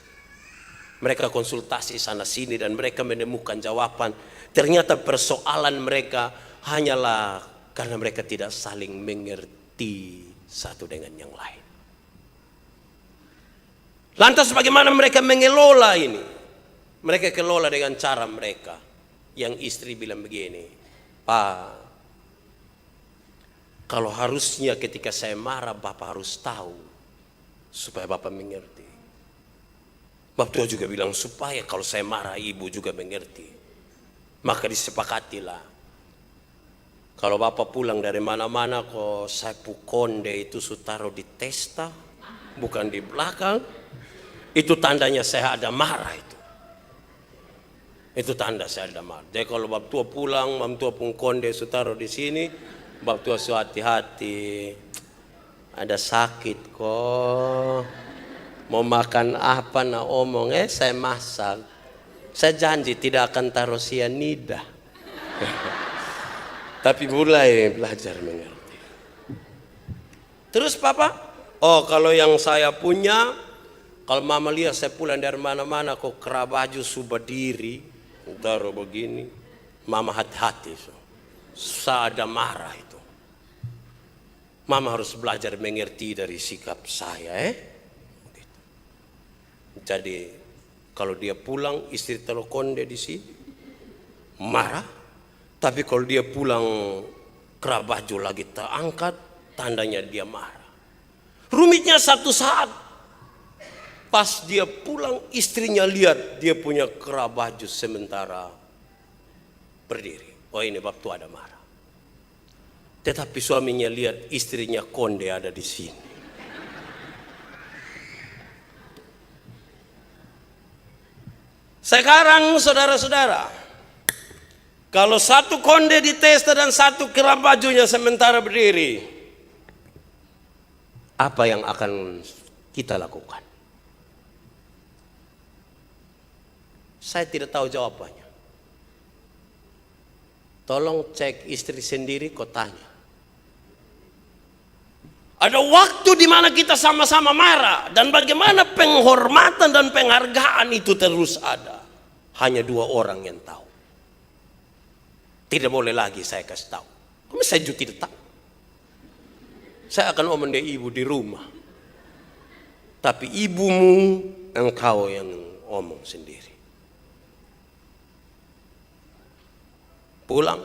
[SPEAKER 1] Mereka konsultasi sana sini dan mereka menemukan jawaban. Ternyata persoalan mereka hanyalah karena mereka tidak saling mengerti satu dengan yang lain. Lantas bagaimana mereka mengelola ini? Mereka kelola dengan cara mereka. Yang istri bilang begini, Pak, kalau harusnya ketika saya marah Bapak harus tahu supaya Bapak mengerti. Bapak tua juga bilang supaya kalau saya marah Ibu juga mengerti. Maka disepakatilah. Kalau Bapak pulang dari mana-mana kok sapu konde itu taruh di testa, bukan di belakang, itu tandanya saya ada marah itu. Itu tanda saya ada marah. Jadi kalau Bapak tua pulang, Bapak tua pun konde taruh di sini, Bapak tua hati-hati, ada sakit kok. Mau makan apa nak omong? Saya masak. Saya janji tidak akan taruh sianida. Tapi mulai belajar mengerti. Terus Papa, oh kalau yang saya punya, kalau Mama lihat saya pulang dari mana-mana kok kera baju subah diri, taruh begini, Mama hati-hati. Saya ada marah itu. Mama harus belajar mengerti dari sikap saya. Jadi kalau dia pulang istri taruh konde di sini, marah. Tapi kalau dia pulang kerah baju lagi terangkat, tandanya dia marah. Rumitnya satu saat, pas dia pulang istrinya lihat dia punya kerah baju sementara berdiri. Oh, ini waktu ada marah. Tetapi suaminya lihat istrinya konde ada di sini. Sekarang saudara-saudara, kalau satu konde ditesta dan satu kerah bajunya sementara berdiri, apa yang akan kita lakukan? Saya tidak tahu jawabannya. Tolong cek istri sendiri, kau tanya. Ada waktu di mana kita sama-sama marah, dan bagaimana penghormatan dan penghargaan itu terus ada. Hanya dua orang yang tahu. Tidak boleh lagi saya kasih tahu. Kami saya juga tidak tahu. Saya akan omong dengan ibu di rumah. Tapi ibumu, engkau yang omong sendiri. Pulang,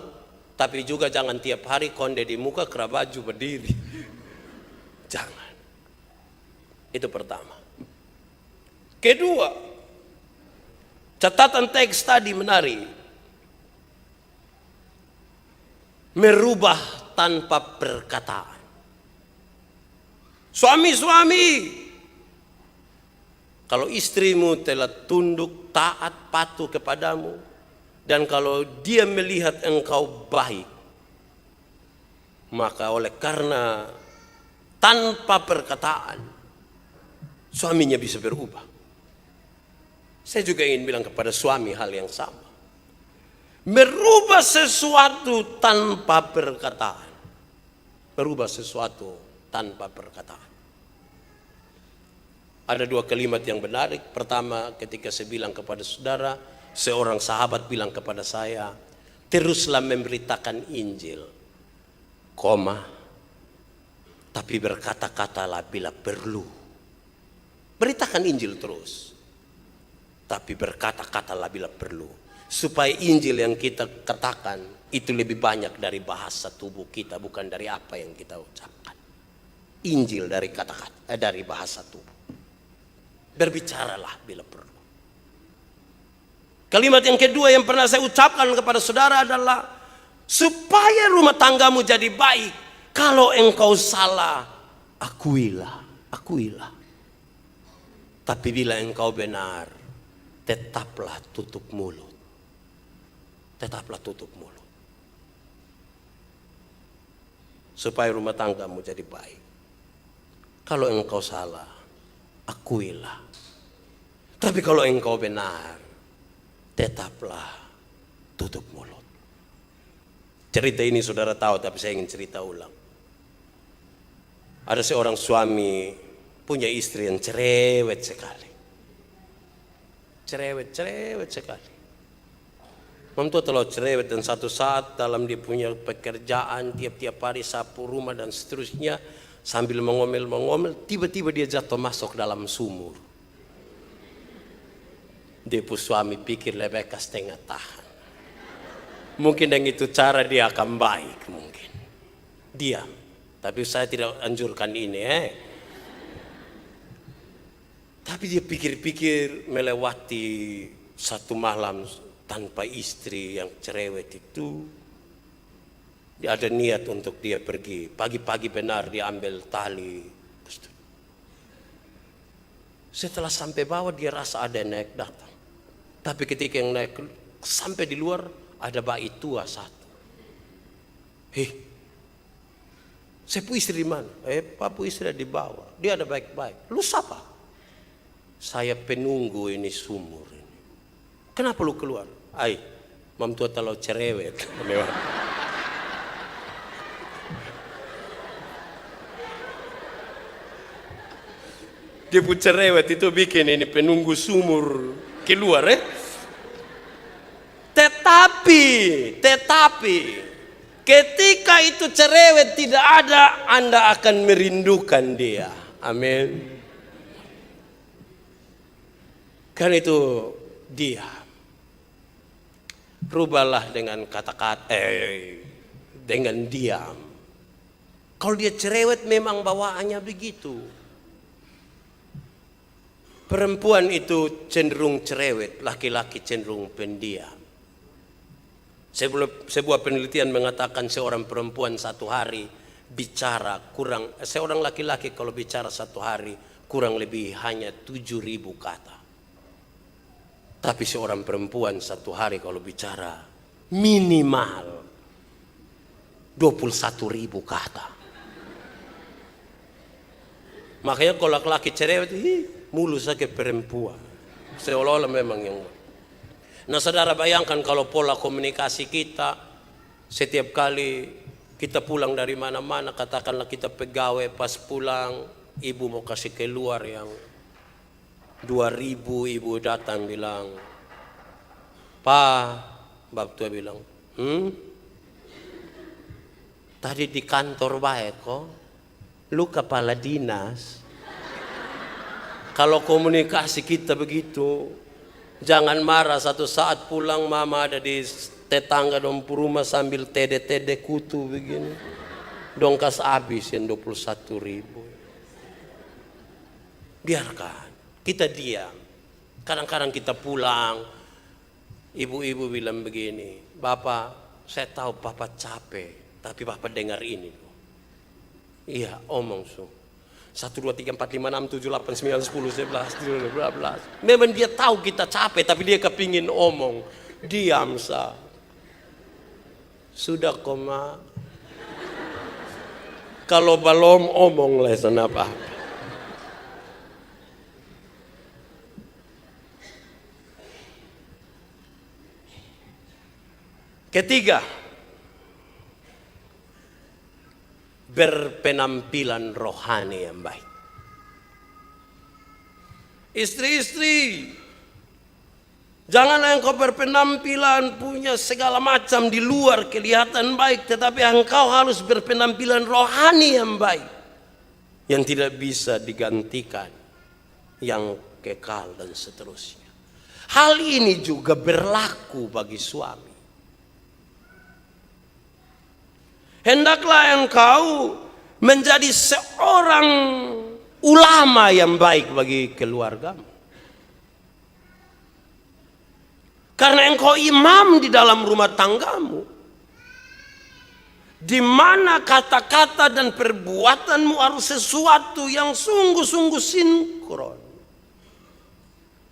[SPEAKER 1] tapi juga jangan tiap hari konde di muka kerah baju berdiri. Jangan. Itu pertama. Kedua, catatan teks tadi menarik. Merubah tanpa perkataan. Suami-suami, kalau istrimu telah tunduk, taat, patuh kepadamu, dan kalau dia melihat engkau baik, maka oleh karena tanpa perkataan, suaminya bisa berubah. Saya juga ingin bilang kepada suami hal yang sama. Merubah sesuatu tanpa perkataan. Merubah sesuatu tanpa perkataan. Ada dua kalimat yang menarik. Pertama, ketika saya bilang kepada saudara, seorang sahabat bilang kepada saya, teruslah memberitakan Injil, tapi berkata-katalah bila perlu. Beritakan Injil terus, tapi berkata-katalah bila perlu. Supaya Injil yang kita katakan itu lebih banyak dari bahasa tubuh kita, bukan dari apa yang kita ucapkan. Injil dari kata-kata, dari bahasa tubuh. Berbicaralah bila perlu. Kalimat yang kedua yang pernah saya ucapkan kepada saudara adalah, supaya rumah tanggamu jadi baik, kalau engkau salah, akuilah. Tapi bila engkau benar, tetaplah tutup mulut. Tetaplah tutup mulut. Supaya rumah tanggamu jadi baik. Kalau engkau salah, akuilah. Tapi kalau engkau benar, tetaplah tutup mulut. Cerita ini saudara tahu, tapi saya ingin cerita ulang. Ada seorang suami punya istri yang cerewet sekali. Cerewet sekali. Mampu terlalu cerewet, dan satu saat dalam dia punya pekerjaan, tiap-tiap hari sapu rumah dan seterusnya, sambil mengomel-mengomel, tiba-tiba dia jatuh masuk dalam sumur. Dia pun suami pikir lebih setengah tahan. Mungkin dengan itu cara dia akan baik, mungkin. Diam. Tapi saya tidak anjurkan ini. Tapi dia pikir-pikir melewati satu malam tanpa istri yang cerewet itu. Dia ada niat untuk dia pergi. Pagi-pagi benar dia ambil tali. Setelah sampai bawah dia rasa ada yang naik datang. Tapi ketika yang naik sampai di luar, ada bayi tua satu. Saya pu istri di mana? Papu istri di bawah. Dia ada baik-baik. Lu siapa? Saya penunggu ini sumur ini. Kenapa lu keluar? Mam tua terlalu cerewet. Dia pun cerewet itu bikin ini penunggu sumur keluar. Tetapi ketika itu cerewet tidak ada, Anda akan merindukan dia. Amin. Karena itu dia. Rubahlah dengan kata-kata, dengan diam. Kalau dia cerewet memang bawaannya begitu. Perempuan itu cenderung cerewet, laki-laki cenderung pendiam. Sebuah penelitian mengatakan seorang perempuan satu hari bicara seorang laki-laki kalau bicara satu hari kurang lebih hanya 7.000 kata. Tapi seorang perempuan satu hari kalau bicara minimal 21.000 kata. Makanya kalau laki-laki cerewet, mulus saja perempuan. Seolah-olah memang yang. Nah saudara bayangkan kalau pola komunikasi kita, setiap kali kita pulang dari mana-mana, katakanlah kita pegawai, pas pulang ibu mau kasih keluar yang 2.000, ibu datang bilang, "Pak," bab tua bilang, "Tadi di kantor baik kok, lu kepala dinas." Kalau komunikasi kita begitu, jangan marah satu saat pulang mama ada di tetangga dong rumah sambil tede-tede kutu begini. Dongkas habis yang 21.000. Biarkan, kita diam. Kadang-kadang kita pulang, ibu-ibu bilang begini, "Bapak, saya tahu Bapak capek, tapi Bapak dengar ini." Iya, omong su. 1, 2, 3, 4, 5, 6, 7, 8, 9, 10, 11, 12. Memang dia tahu kita capek, tapi dia kepingin omong. Diam sa. Sudah koma. Kalau belum omong lesan apa. Ketiga, berpenampilan rohani yang baik. Istri-istri, janganlah engkau berpenampilan punya segala macam di luar kelihatan baik, tetapi engkau harus berpenampilan rohani yang baik, yang tidak bisa digantikan, yang kekal dan seterusnya. Hal ini juga berlaku bagi suami. Hendaklah engkau menjadi seorang ulama yang baik bagi keluargamu. Karena engkau imam di dalam rumah tanggamu. Di mana kata-kata dan perbuatanmu harus sesuatu yang sungguh-sungguh sinkron.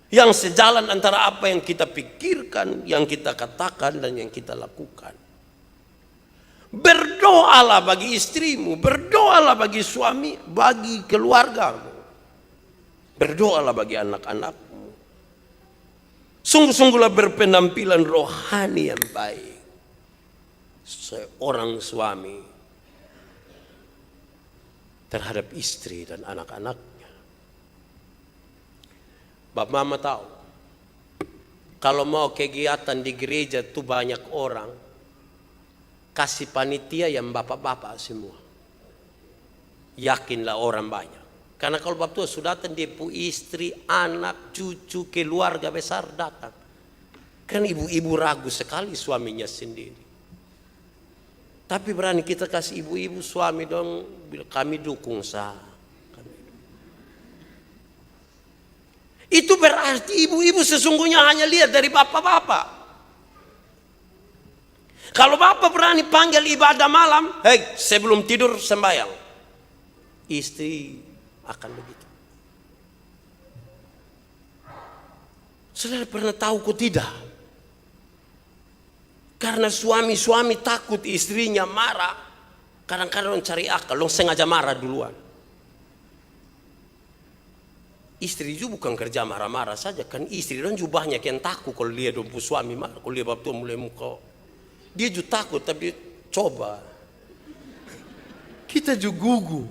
[SPEAKER 1] Yang sejalan antara apa yang kita pikirkan, yang kita katakan, dan yang kita lakukan. Berdoalah bagi istrimu, berdoalah bagi suami, bagi keluargamu. Berdoalah bagi anak-anakmu. Sungguh-sungguhlah berpenampilan rohani yang baik. Seorang suami terhadap istri dan anak-anaknya. Bapak mama tahu, kalau mau kegiatan di gereja tuh banyak orang, kasih panitia yang bapak-bapak semua. Yakinlah orang banyak. Karena kalau bapak tua sudah datang, dia pu istri, anak, cucu, keluarga besar datang. Kan ibu-ibu ragu sekali suaminya sendiri. Tapi berani kita kasih ibu-ibu suami dong, kami dukung sah. Itu berarti ibu-ibu sesungguhnya hanya lihat dari bapak-bapak. Kalau bapak berani panggil ibadah malam, hei sebelum tidur sembahyang. Istri akan begitu. Saudara pernah tahu kok tidak? Karena suami-suami takut istrinya marah. Kadang-kadang cari akal, sengaja marah duluan. Istri juga bukan kerja marah-marah saja. Kan istri dan juga banyak yang takut kalau lihat suami marah. Kalau lihat bapak mulai muka. Dia juga takut, tapi coba. Kita juga gugu.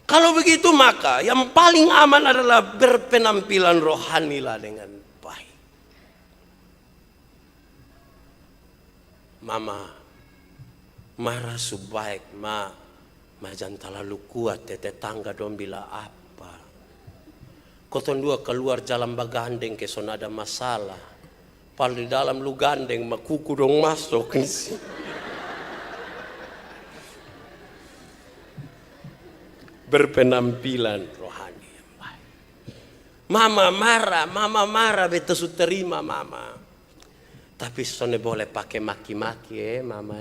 [SPEAKER 1] Kalau begitu maka yang paling aman adalah berpenampilan rohanilah dengan baik. Mama, marah sebaik, jangan terlalu kuat, tetangga dong bila apa. Kotong dua keluar jalan bagandeng ke son ada masalah. Paling di dalam lu gandeng, makuku dong masuk. Berpenampilan rohani yang baik. Mama marah, beta su terima mama. Tapi sone boleh pakai maki-maki mama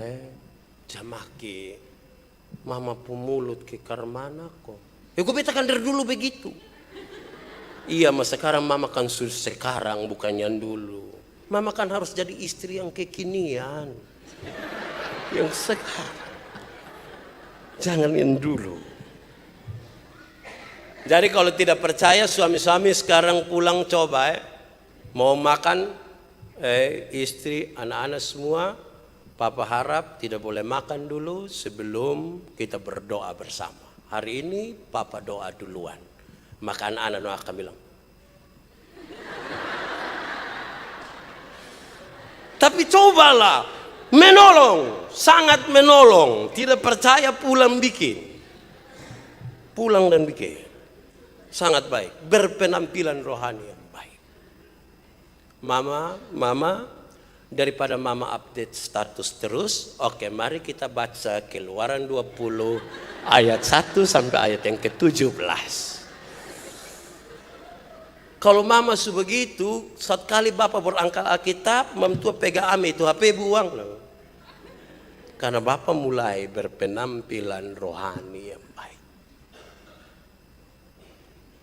[SPEAKER 1] Jangan maki. Mama pemulut ke karmana kok. Gue beta kan dari dulu begitu. Iya, mas sekarang mama kan sudah sekarang bukan yang dulu. Mama kan harus jadi istri yang kekinian. Yang sekarang. Jangan yang dulu. Jadi kalau tidak percaya suami-suami sekarang pulang coba mau makan istri, anak-anak semua, papa harap tidak boleh makan dulu sebelum kita berdoa bersama. Hari ini papa doa duluan. Maka anak-anak akan bilang. Tapi cobalah menolong, sangat menolong. Tidak percaya pulang bikin. Pulang dan bikin. Sangat baik, berpenampilan rohani yang baik. Mama, daripada mama update status terus, oke mari kita baca Keluaran 20 ayat 1 sampai ayat yang ke-17. Kalau mama su begitu, saat kali bapak berangkat Alkitab, memtua pegang ame itu HP buang loh. Karena bapak mulai berpenampilan rohani yang baik.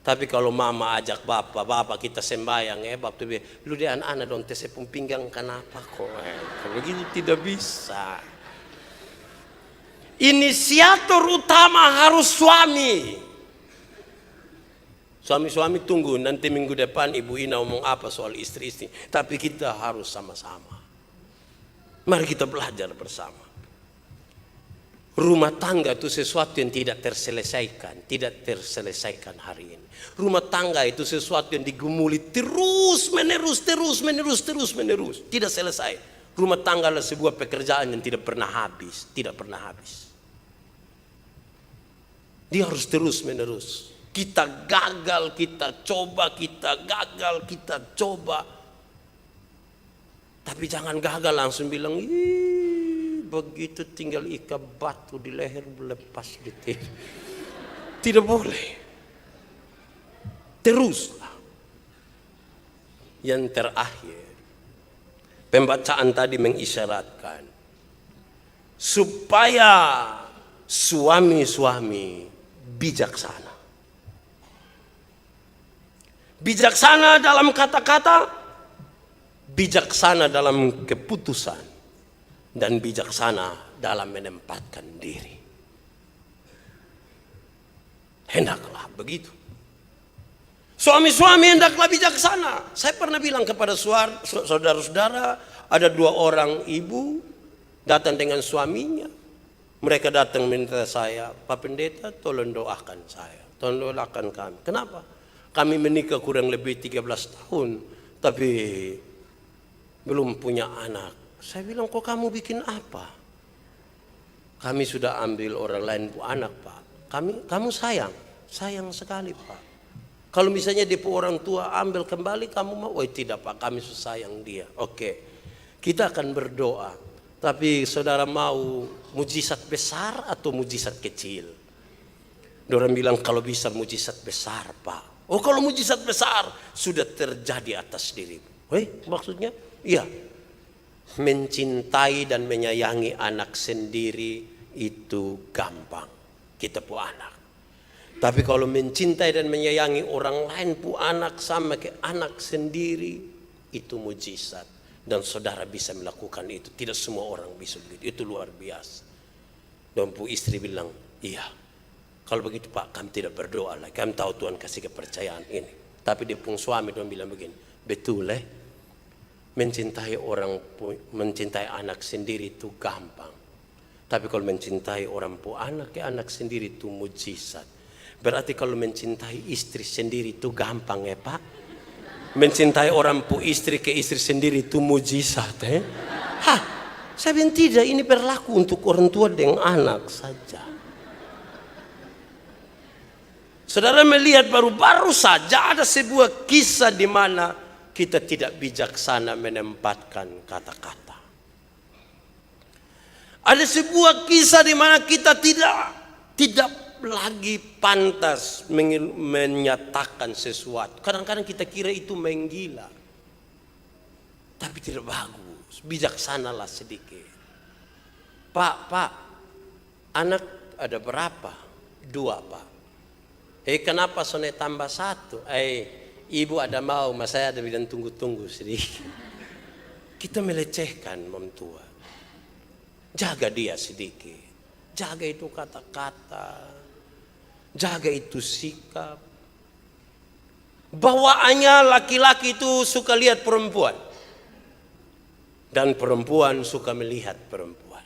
[SPEAKER 1] Tapi kalau mama ajak bapak kita sembahyang bapak tuh lu deh anak-anak dong tesepung pinggang kenapa kok begitu tidak bisa. Inisiator utama harus suami. Suami-suami tunggu nanti minggu depan Ibu Ina ngomong apa soal istri-istri. Tapi kita harus sama-sama. Mari kita belajar bersama. Rumah tangga itu sesuatu yang tidak terselesaikan hari ini. Rumah tangga itu sesuatu yang digumuli terus menerus. Tidak selesai. Rumah tangga adalah sebuah pekerjaan yang tidak pernah habis. Dia harus terus menerus. Kita gagal, kita coba. Tapi jangan gagal langsung bilang, begitu tinggal ikat batu di leher lepas di tidak boleh. Teruslah. Yang terakhir, pembacaan tadi mengisyaratkan supaya suami-suami bijaksana. Bijaksana dalam kata-kata, bijaksana dalam keputusan, dan bijaksana dalam menempatkan diri. Hendaklah begitu. Suami-suami hendaklah bijaksana. Saya pernah bilang kepada saudara-saudara, ada 2 orang ibu datang dengan suaminya. Mereka datang minta saya, Pak Pendeta tolong doakan saya, tolong doakan kami. Kenapa? Kami menikah kurang lebih 13 tahun, tapi belum punya anak. Saya bilang, kok kamu bikin apa? Kami sudah ambil orang lain anak, Pak. Kamu sayang sekali, Pak. Kalau misalnya dia orang tua ambil kembali, kamu mau? Oh tidak, Pak, kami sayang dia. Oke, kita akan berdoa. Tapi saudara mau mujizat besar atau mujizat kecil? Orang bilang kalau bisa mujizat besar, Pak. Oh kalau mujizat besar sudah terjadi atas dirimu. Maksudnya? Iya. Mencintai dan menyayangi anak sendiri itu gampang. Kita pu anak. Tapi kalau mencintai dan menyayangi orang lain pu anak sama ke anak sendiri, itu mujizat. Dan saudara bisa melakukan itu. Tidak semua orang bisa begitu. Itu luar biasa. Dan pu istri bilang, iya. Kalau begitu Pak, kami tidak berdoa lagi. Kami tahu Tuhan kasih kepercayaan ini. Tapi dia pun suami dia bilang begini, betul mencintai anak sendiri itu gampang. Tapi kalau mencintai orang pu anak ke anak sendiri itu mujizat. Berarti kalau mencintai istri sendiri itu gampang Pak. Mencintai orang pu istri ke istri sendiri itu mujizat Saya bilang tidak, ini berlaku untuk orang tua dengan anak saja. Saudara melihat baru-baru saja ada sebuah kisah di mana kita tidak bijaksana menempatkan kata-kata. Ada sebuah kisah di mana kita tidak lagi pantas menyatakan sesuatu. Kadang-kadang kita kira itu menggila, tapi tidak bagus. Bijaksanalah sedikit. Pak, anak ada berapa? 2, Pak. Kenapa sone tambah 1? Ibu ada mau, mas saya ada bilang tunggu sedikit. Kita melecehkan memtua. Jaga dia sedikit. Jaga itu kata-kata. Jaga itu sikap. Bawaannya laki-laki itu suka lihat perempuan. Dan perempuan suka melihat perempuan.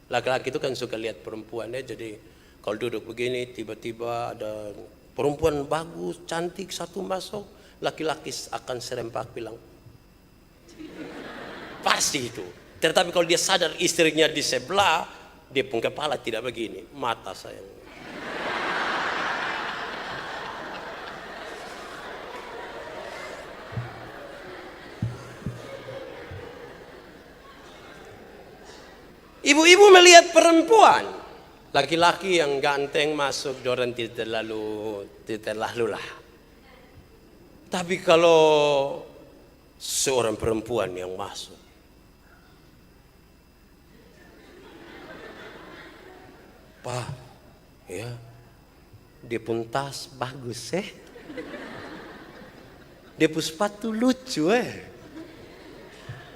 [SPEAKER 1] Laki-laki itu kan suka lihat perempuan ya. Jadi kalau duduk begini tiba-tiba ada perempuan bagus, cantik satu masuk. Laki-laki akan serempak bilang. Pasti itu. Tetapi kalau dia sadar istrinya di sebelah, dia pun kepala tidak begini. Mata sayang. Ibu-ibu melihat perempuan, laki-laki yang ganteng masuk, dorang tidak terlalu lah. Tapi kalau seorang perempuan yang masuk, Pak, ya, dia pun tas bagus dia pun sepatu lucu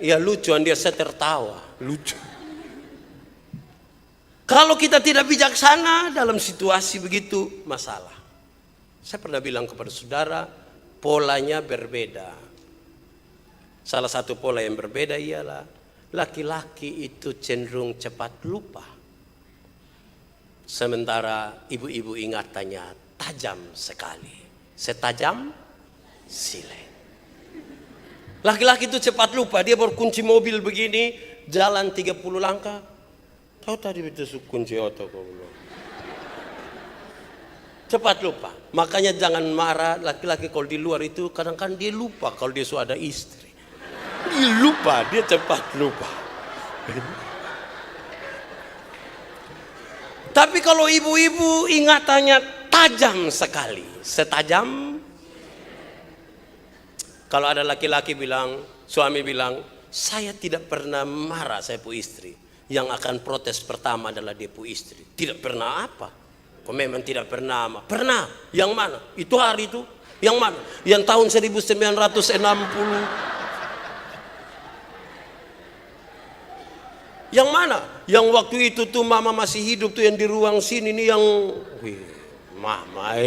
[SPEAKER 1] ya lucuan dia, saya tertawa, lucu. Kalau kita tidak bijaksana dalam situasi begitu, masalah. Saya pernah bilang kepada saudara, polanya berbeda. Salah satu pola yang berbeda ialah laki-laki itu cenderung cepat lupa. Sementara ibu-ibu ingatannya tajam sekali. Setajam silet. Laki-laki itu cepat lupa, dia berkunci mobil begini, jalan 30 langkah. Tahu tadi itu kunci oto kok belum. Cepat lupa. Makanya jangan marah, laki-laki kalau di luar itu kadang-kadang dia lupa kalau dia sudah ada istri. Dia lupa, dia cepat lupa. Tapi kalau ibu-ibu ingatannya tajam sekali. Setajam. Kalau ada laki-laki bilang, suami bilang, saya tidak pernah marah saya pu istri. Yang akan protes pertama adalah dia pu istri. Tidak pernah apa? Kok memang tidak pernah apa? Pernah. Yang mana? Itu hari itu. Yang mana? Yang tahun 1960. Yang mana? Yang waktu itu tuh mama masih hidup tuh yang di ruang sini nih yang mama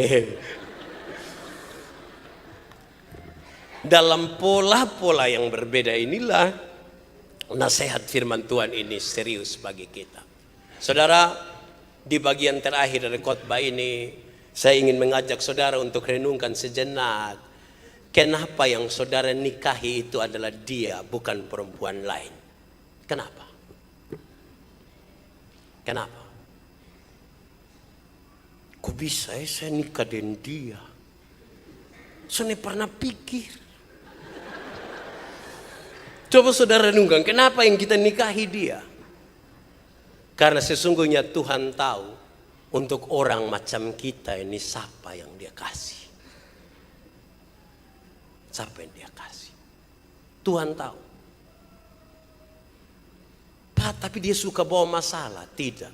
[SPEAKER 1] Dalam pola-pola yang berbeda inilah nasihat firman Tuhan ini serius bagi kita. Saudara, di bagian terakhir dari khotbah ini saya ingin mengajak saudara untuk renungkan sejenak. Kenapa yang saudara nikahi itu adalah dia, bukan perempuan lain? Kenapa? Kenapa? Kok bisa saya nikah dengan dia? Saya pernah pikir. Coba saudara renungkan, kenapa yang kita nikahi dia? Karena sesungguhnya Tuhan tahu untuk orang macam kita ini siapa yang dia kasih. Siapa yang dia kasih. Tuhan tahu. Pak, tapi dia suka bawa masalah. Tidak.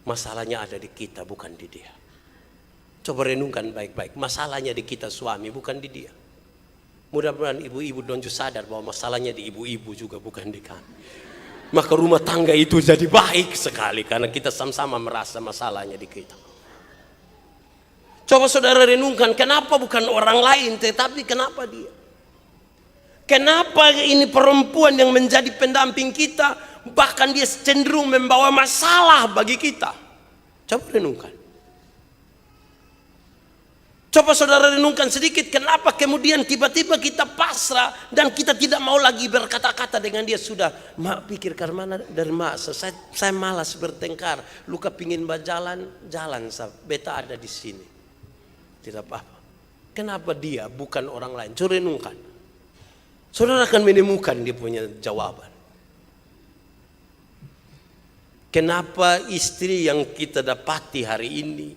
[SPEAKER 1] Masalahnya ada di kita, bukan di dia. Coba renungkan baik-baik. Masalahnya di kita suami, bukan di dia. Mudah-mudahan ibu-ibu donju sadar bahwa masalahnya di ibu-ibu juga, bukan di kami. Maka rumah tangga itu jadi baik sekali karena kita sama-sama merasa masalahnya di kita. Coba saudara renungkan, kenapa bukan orang lain tetapi kenapa dia? Kenapa ini perempuan yang menjadi pendamping kita, bahkan dia cenderung membawa masalah bagi kita? Coba renungkan. Coba saudara renungkan sedikit, kenapa kemudian tiba-tiba kita pasrah dan kita tidak mau lagi berkata-kata dengan dia. Sudah, mak pikirkan mana dari mak, saya malas bertengkar. Luka pingin jalan, beta ada di sini. Tidak apa-apa. Kenapa dia bukan orang lain? Coba renungkan. Saudara akan menemukan dia punya jawaban. Kenapa istri yang kita dapati hari ini,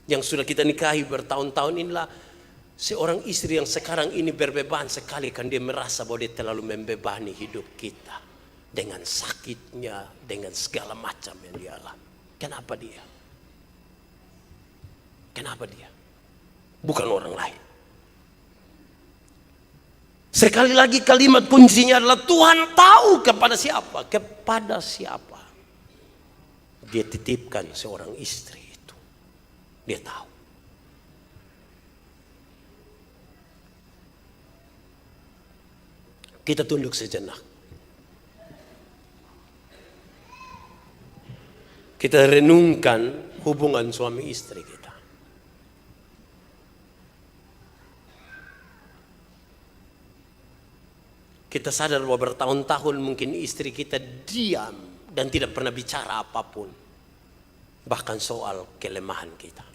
[SPEAKER 1] yang sudah kita nikahi bertahun-tahun inilah, seorang istri yang sekarang ini berbeban sekali, kan dia merasa bahwa dia terlalu membebani hidup kita dengan sakitnya, dengan segala macam yang dia alami. Kenapa dia? Kenapa dia? Bukan orang lain. Sekali lagi kalimat kuncinya adalah Tuhan tahu kepada siapa. Kepada siapa Dia titipkan seorang istri itu. Dia tahu. Kita tunduk sejenak. Kita renungkan hubungan suami istri kita. Kita sadar bahwa bertahun-tahun mungkin istri kita diam dan tidak pernah bicara apapun, bahkan soal kelemahan kita.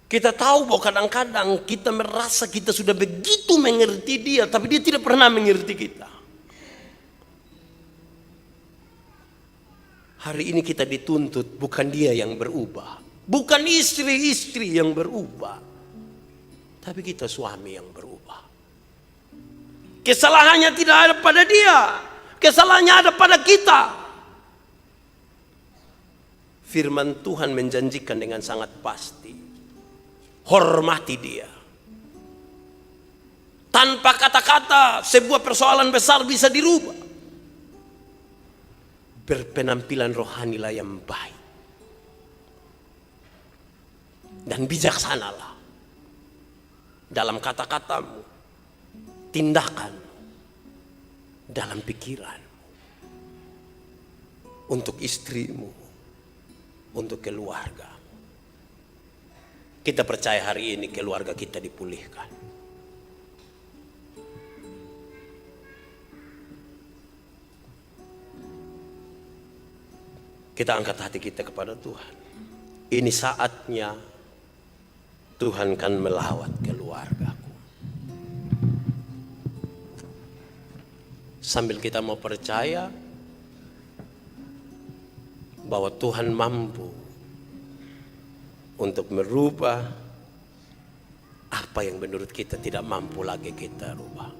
[SPEAKER 1] Kita tahu bahwa kadang-kadang kita merasa kita sudah begitu mengerti dia, tapi dia tidak pernah mengerti kita. Hari ini kita dituntut bukan dia yang berubah, bukan istri-istri yang berubah, tapi kita suami yang berubah. Kesalahannya tidak ada pada dia, kesalahannya ada pada kita. Firman Tuhan menjanjikan dengan sangat pasti, hormati dia. Tanpa kata-kata sebuah persoalan besar bisa dirubah. Berpenampilan rohanilah yang baik dan bijaksanalah dalam kata-katamu, tindakan, dalam pikiran, untuk istrimu, untuk keluarga. Kita percaya hari ini keluarga kita dipulihkan. Kita angkat hati kita kepada Tuhan. Ini saatnya Tuhan kan melawat keluargaku. Sambil kita mau percaya bahwa Tuhan mampu untuk merubah apa yang menurut kita tidak mampu lagi kita rubah.